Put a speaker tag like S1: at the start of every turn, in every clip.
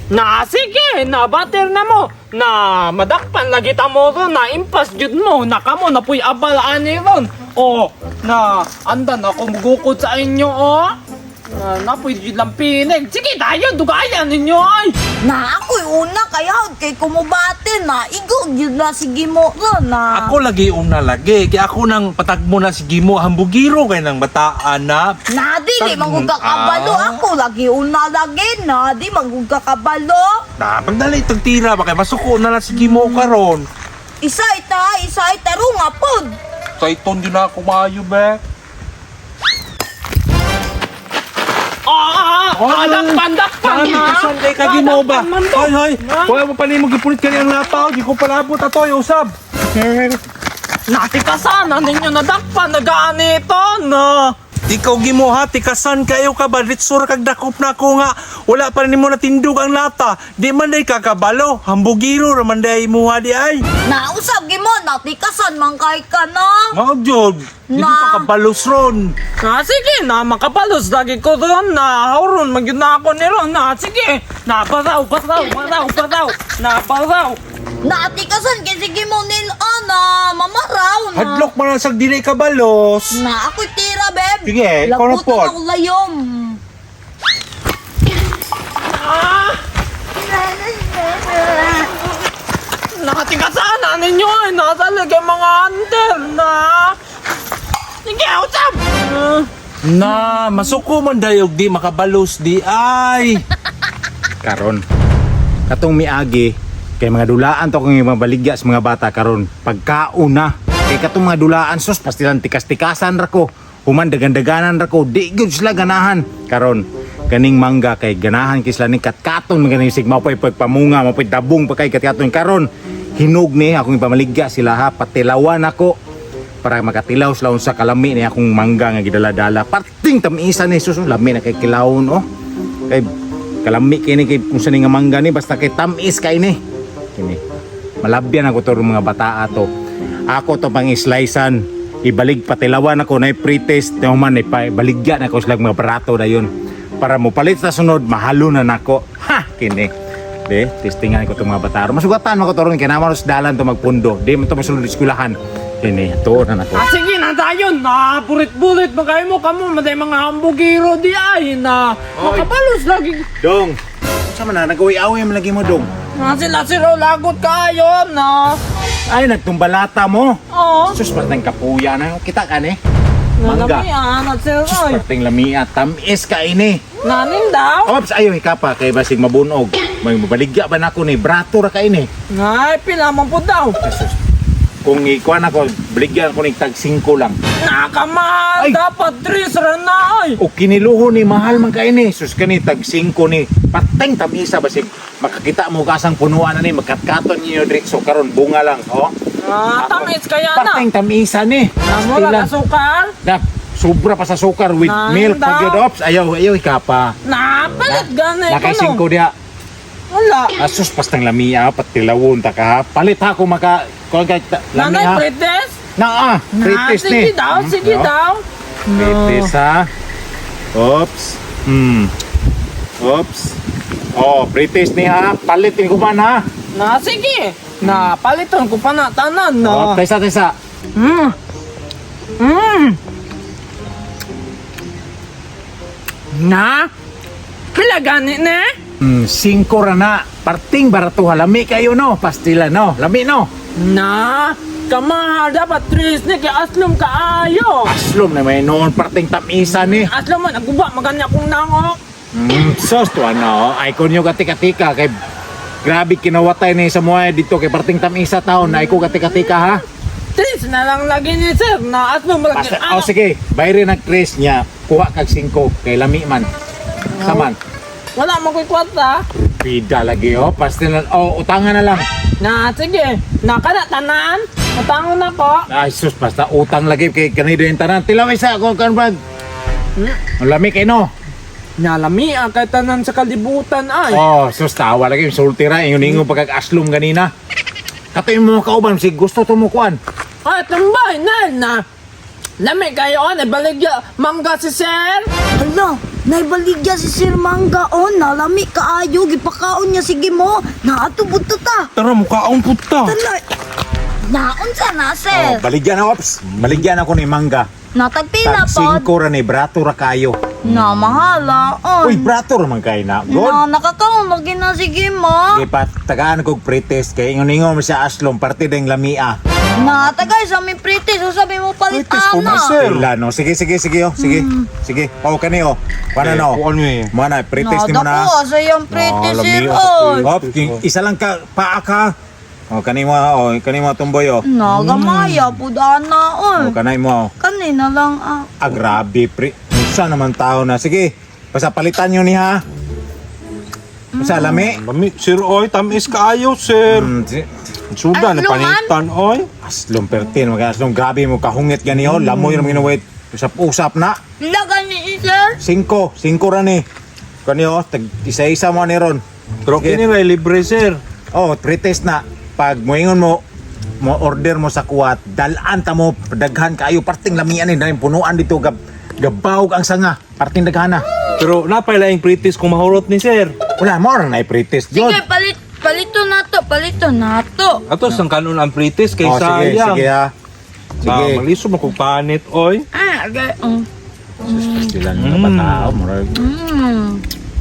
S1: Na sige, na bater na mo. Na madakpan lagi ta mo ron, na impas jud mo. Na kamo na puy abalaan ni ron. O, na andan ako mugukod sa inyo o. Na puy jud lang pinig. Sige tayo, dugayan ninyo ay.
S2: Na ako'y una kaya kay kumubate na igog yun na sige mo ron na.
S3: Ako lagi una lagi. Kaya ako nang patagmo na sige mo. Hambugiro kay ng bataan na.
S2: Na di
S3: Tagmon
S2: magugakabalo
S3: ka.
S2: ako lagi una lagi na di magugakabalo.
S3: Na, pagdali itong tira ba kay masuko na lang sige mo karon.
S2: Isa ita runga pod.
S3: Sa iton din ako maayo be.
S1: Dakpan na.
S3: Saan kay kagi mo ba?
S1: Dakpan man to.
S3: Hoy, hoy.
S1: Na.
S3: Kuya mo pala mo gipunit ka niyang lataw. Di ko palabot ato yung usab.
S1: Natikasanan ninyo na dakpan, nagaani ito na.
S3: Ikaw gimo ha, tikasan kayo ka ba? Ritsur kag dakop na ko nga. Wala pa rin mo natindog ang lata. Di man day kakabalo. Hambugiro raman day mo ha di ay.
S2: Nausab gimo natikasan man kay ka no.
S3: Magjod. Di ko
S2: Na.
S3: kakabalos ron.
S1: Sige, na makapalos lagi ko doon na hauron, magyud na ako ni ron na. Sige, na paraw.
S2: Natikasan kay sige mo nil ana mamaraw na.
S3: Hadlok man lang sa dili kabalos.
S2: Na ako'y tira beb.
S3: Sige, ikaw na po.
S2: Labutan ako layom.
S1: Nakatikasanan ninyo ay natalagay mga hunter na. Sige, usap!
S3: Na, masuko man dayog di makabalos di ay.
S4: Karon katong miagi kay mga dulaan to kung mabaligya sa mga bata karon pagkauna kay katong mga dulaan sus pastilan tikas-tikasan ra ko human dagan-daganan ra ko di gyud sila ganahan karon kaning mangga kay ganahan kay sila ning katkaton mga ning sigma pay pagpamunga mapoy dabong pa kay katkaton karon hinog ni akong ipamaligya sila ha patilawan ako para makatilaw sila sa kalami ni akong mangga nga gidala-dala parting tamisan ni sus lami na kay kilawon oh kay kalami kini kay kung saan nga mangga ni basta kay tamis kay ni kini malabyan ako to mga bata ato ako to pang islicean ibalig patilawan ako na pre-test na man baligyan ako sila mga barato na yun para mo palit sa sunod mahalo na nako ha kini de testingan ko to mga bata masugatan ako to ron kay naman sa dalan to magpundo di man to masulod eskwelahan kini to na nako
S1: Sige na tayo, na burit-burit magay mo kamo, maday mga hambugiro di ay na makapalos lagi.
S4: dong sama na nagawi-away man lagi mo dong
S1: Na sila lagot kayo na.
S4: ay nagtumbalata mo
S1: Oo.
S4: sus parteng kapuya na kita ka ni mangga
S1: Nalamian at sila
S4: sus
S1: ay.
S4: parteng lamia tamis ka ini
S1: Nanin daw.
S4: ops ayo hikapa kay basig mabunog may mabaligya ba nako ni brato ra ka ini
S1: Ay, pila man po daw.
S4: sus kung ikuan ako baligyan ko ni tag 5 lang
S1: Nakamahal,
S4: Ay.
S1: dapat 3 ra na ay.
S4: o kiniluho ni mahal man ka ini sus kani tag 5 ni pateng tamisa basig makakita mo kasang punuan na ni magkatkaton niyo diretso karon bunga lang oh
S1: Tamis kaya na.
S4: pateng tamisa ni
S1: Namura na sukal.
S4: na sobra pa sa sukar with
S1: Nang
S4: milk
S1: daw.
S4: pag yun ops ayaw hikapa
S1: Napalit gani
S4: nakay
S1: ko
S4: 5
S1: no.
S4: diha
S1: Wala.
S4: asus pastang lamia patilawon ta ka palit ha ko maka kuan kay
S1: Nanay,
S4: lamia
S1: pretest?
S4: na pretest ni
S1: Sige daw, sige daw.
S4: pretest ha oops oops oh pretest ni ha palitin ko man ha
S1: Na, sige. Na, palitan ko pa na tanan
S4: oh
S1: na.
S4: tesa
S1: Na? Pila gani ne?
S4: 5 ra na parting barato ha lami kayo no pastila no lami no
S1: Na? Kamahal dapat 3 ni kay aslom kaayo.
S4: aslom na may noon parting tamisa ni
S1: Aslom man, naguba maganya kong nangok.
S4: sos to ano ay ko nyo katika-tika kay grabe kinawatay ni sa mga dito kay parting tamisa taon na ay ko katika-tika ha
S1: 3 na lang lagi ni sir na aslom lagi.
S4: basta, oh sige bayri nag trace niya kuha kag 5 kay lami man saman
S1: Wala mo ko'y kwarta.
S4: pida lagi oh pastil oh utangan na lang
S1: Na, sige. Na, kada tanan. Matangon ako.
S4: ay sus basta utang lagi kay kanido yung tanan tilaway sa ako kan bag ang lami kay no
S1: Nalami ang kay tanan sa kalibutan ay.
S4: oh sus tawa lagi sulti ra yung ningo pagkag aslom ganina kato yung mga kauban sig gusto tumukuan
S1: Ay, tambay na. Lami kayo, baligya. Mangga si sir.
S2: Hala, Naibaligya si Sir Mangga o nalami kaayo gipakaon niya sige mo. Naatubot to ta.
S3: Tara, mukhaong puta.
S2: Talay. Naon sa na,
S4: Oh,
S2: Sir.
S4: baligyan na, ops. Baligyan ako ni Mangga.
S2: Natagpila
S4: Tag
S2: po.
S4: 5 ra ni brato ra kayo.
S2: Na mahala.
S4: Uy, brato ra man kay na. Good.
S2: Na nakakaon lagi na sige mo.
S4: Ipat tagaan kog pretest kay ingon mo siya aslom parte ding lamia.
S2: Na tagay sa mi pretty so sabi mo palit
S3: Pretty po na,
S2: ana.
S3: Sir.
S4: Ila no. Sige oh. Sige. Sige. Oh kani oh. Wala no.
S3: Kuan niyo eh.
S4: Mana pretest ni mo na.
S2: Dako sa yung pretty
S3: Ah,
S2: Sir.
S3: lami ako,
S2: Oy.
S4: Hop, isa lang ka paa ka. Oh kani mo tumboy oh.
S2: Nagamaya pudana
S4: Oh
S2: oy.
S4: kanay mo.
S2: Kanina lang
S4: Ah, grabe pre. Isa naman tao na. Sige. Basta palitan nyo ni ha. Basta lami.
S3: Lami, Sir Oy, tamis kaayo, Sir. Suda na
S2: Aslom,
S3: panitan, Oy.
S4: Aslom pertin, mag-aslom. Grabe mo kahungit gani oh. Lamoy naman ginawait. Usap-usap na.
S2: Lagan ni Sir.
S4: 5 ra ni. Kani oh, tag isa-isa mo ni ron.
S3: Pero
S4: Sige.
S3: kini may libre, Sir.
S4: Oh, pretest na. Pag moingon mo order mo sa kuwat, dalan ta mo daghan kaayo parting lamian ni dahil punuan dito gabawg ang sanga, parting daghana.
S3: Pero napay laing pritis kung mahurot ni Sir.
S4: Wala mo na pretest jud.
S2: Sige, palito na to.
S3: Ato sang kanon ang pritis kay
S4: Oh, sige,
S3: sayang.
S4: sige ha. Sige.
S3: Maliso mo kung panit, Oy.
S2: Okay.
S4: Sila nga patao, murag.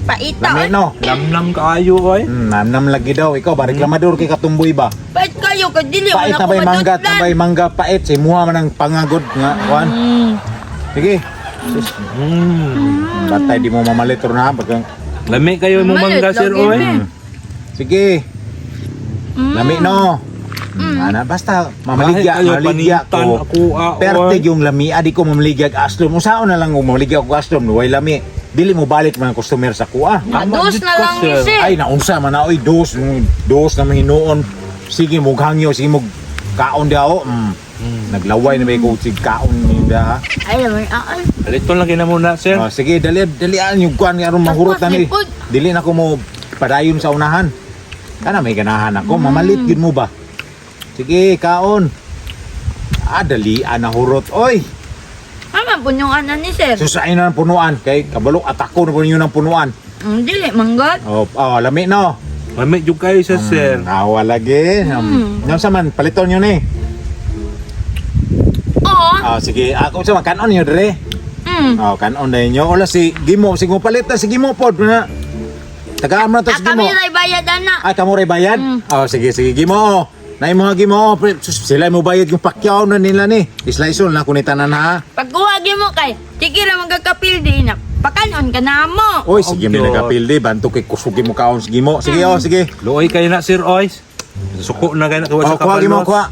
S2: Paita.
S4: Lami no.
S3: Namnam kaayo, Oy.
S4: Namnam lagi daw. Ikaw ba reklamador kay katumboy ba?
S2: Pait kayo kay dili
S4: Pait
S2: wala
S4: na
S2: ko
S4: bay mangga,
S2: madutlan.
S4: tabay mangga pait. Si muha man ang pangagod nga, kuan. Sige. Batay di mo mamalit ron ha. Bagang.
S3: Lami kayo mo
S2: Malit,
S3: mangga, Sir,
S2: lagi
S3: Oy.
S2: din.
S4: Sige. Lami no. Ana basta mamaligya,
S3: Kahit kayo
S4: mamaligya
S3: panitan,
S4: ko.
S3: ako,
S4: Perte
S3: Oy.
S4: yung lami, adi ko mamaligya og aslom. Usaon na lang kung mamaligya og aslom, way lami. Dili mo balik man ang customer sa kuha.
S2: Dos na lang ni
S3: Sir.
S2: Sir.
S4: Ay naunsa man na oy dos na mahinuon. Sige mo hangyo, sige mo kaon daw. Naglaway na may ko sig kaon ni da.
S2: Ay, naman ay.
S3: Alito lang kina muna, Sir.
S4: Oh, sige dalian yung kuan aron mahurot na ni.
S2: Tapos,
S4: Dili na ko mo padayon sa unahan. Kana may ganahan ako, mamalit gid mo ba? Sige, kaon. Dalian na hurot oy.
S2: Ama po yung ana ni Sir.
S4: Susain na ng punuan kay kabalo at ako na po yun ng punuan.
S2: Dili manggat.
S4: Lami no.
S3: Lami jud kayo sa Sir.
S4: Awa lagi. Nang saman paliton yun eh.
S2: Oo.
S4: Sige, ako sa kanon niyo dire. Kanon na niyo. Ola si Gimo, sige mo palit na si Gimo pod na. Tagaan mo na to si Gimo.
S2: Kami ray bayad ana.
S4: Ay, kamo ray bayad? Sige, Gimo. Nay mga Gimo, sila mo bayad yung pakyaw na nila ni. Islaison na kunitanan ha.
S2: Pagkuwagi mo kay, sige ra magkakapil di na. Pakanon ka na mo.
S4: Oy, sige mi
S3: Okay.
S4: nagapildi, banto kay kusugi mo kaon si Gimo. Sige, sige.
S3: Luoy kayo na, Sir, Oy. Suko na kayo na kawa sa
S4: Kuha Gimo,
S3: kabalos.
S4: kuha.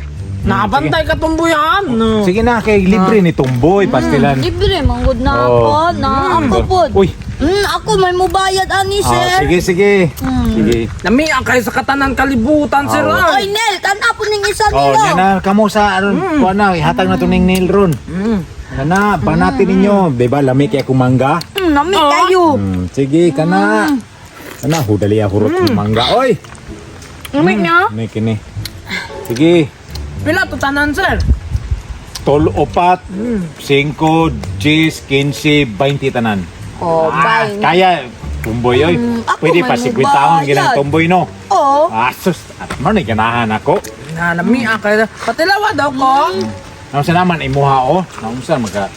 S1: Nakabantay ka tumbuyan. No.
S4: Sige na, kay libre ni Tumboy, pastilan.
S2: Libre manggod na ako. Na ako po.
S4: Uy,
S2: Ako may mubayad ani Sir.
S4: sige. Sige.
S1: Nami ang kayo sa katanan kalibutan, Sir.
S2: Oy Nel, kana po ning isa
S4: Oh,
S2: nilo.
S4: yan na, kamo sa aron, kuha na, ihatag na to ning nail ron. Kana, panatin ninyo, di ba, lami kaya kumangga?
S2: Nami kayo.
S4: Sige, kana. Kana, hudali hurot kumangga. Oy,
S2: Nami niya.
S4: may kini. Sige,
S1: Pila to tanan, Sir?
S4: tol, opat, 5, 10, 15, 20 tanan.
S2: Oh, bye.
S4: Kaya, Tumboy, oy.
S2: ako
S4: Pwede
S2: may
S4: pa 50 taon
S2: mubayad.
S4: ginang Tumboy, no?
S2: Oh.
S4: Sus, at mo na ganahan ako.
S1: Na nami ang kayo. Patilawa daw ko.
S4: Naunsa naman, imuha o. Naunsa, maga.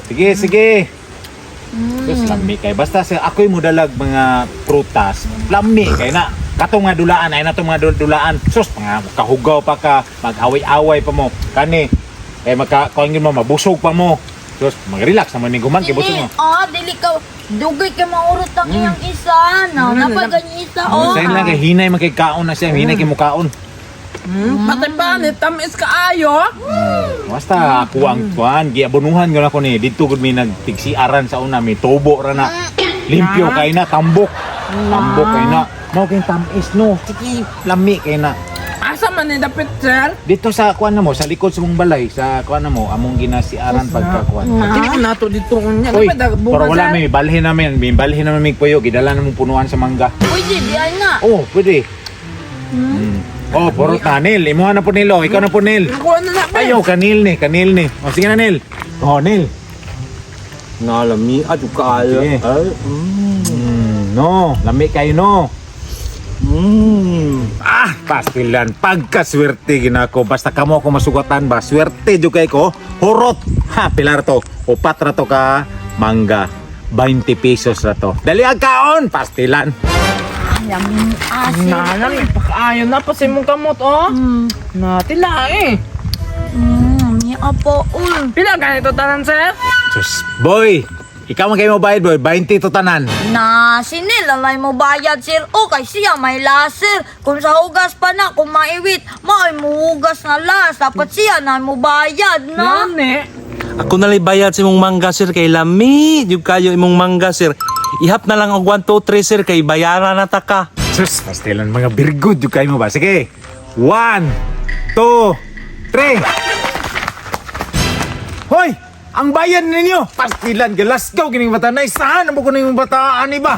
S4: Sige. Sus, lami kay. Basta ako'y modalag mga prutas. Lami kay na. Katong nga dulaan, ay na itong mga dulaan. Sus, mga kahugaw pa ka. Mag-away-away pa mo. Kani. Kaya kung mo, mabusog pa mo. Sus, mag-relax naman ni guman. Kaya busog mo.
S2: Dili ka. Dugay ka maurot ang iyang isa. Na, napaganyan isa. Oh.
S4: Sa'yo lang kay hinay magkikaon na siya. Hinay kay mukaon.
S1: Pati ba ni tamis ka ayo?
S4: Basta ako ang tuwan. Giabunuhan ko na ko ni. Dito gud mi nagtigsiaran sa una. May tubo ra na. Limpyo kay na. Tambok. Tambok kay na. Mao kay tamis no. Sige, lami kay na.
S1: Asa man ni dapit, Sir?
S4: Dito sa kuan na mo, sa likod sa mong balay, sa kuan na mo, among ginasiaran pagkakuan.
S1: Hindi na to dito niya.
S4: Uy,
S1: Dapat
S4: pero wala may balhin namin, may balhin namin may puyo, gidala namong punuan sa mangga.
S2: Pwede, di na.
S4: Oh, pwede. Oh, puro na, Nil. Imuha na po Nil, oh. Ikaw na po Nil.
S1: Ako na na.
S4: Ayaw, kanil ni. Oh, sige na Nil. Oh, Nil.
S3: Nalami at kaayo.
S4: Sige.
S3: Ay.
S4: No, lami kayo no.
S3: Mm.
S4: Pastilan, pagkaswerte ginako. Basta kamo ako masugatan ba, swerte jud kay ko. Hurot. Ha, pilar to. Upat ra to ka mangga. 20 pesos ra to. Dali ang kaon, pastilan.
S2: Lamin asin.
S1: Nalang, ipakaayo na pa sa imong kamot, oh. Natila eh.
S2: Ni apo ul.
S1: Pila ganito tanan, sir?
S4: Sus, boy. Ikaw man kayo mo bayad, boy. 20 to tanan.
S2: Na sinilalay mo bayad sir o kay siya may laser. Kung sa hugas pa na kung maiwit, may muhugas na las. Dapat siya na mo bayad na.
S1: Nani?
S3: Ako na bayad sa imong mangga sir kay lami. Jud kayo imong mangga sir. Ihap na lang og 1 2 3 sir kay bayaran na ta ka.
S4: Sus, pastilan mga birgod yung kayo mo ba? Sige. 1, 2, 3. Hoy! Ang bayan ninyo! Pastilan, galasgaw, kining bata na isahan. Ano ko na yung bataan, iba?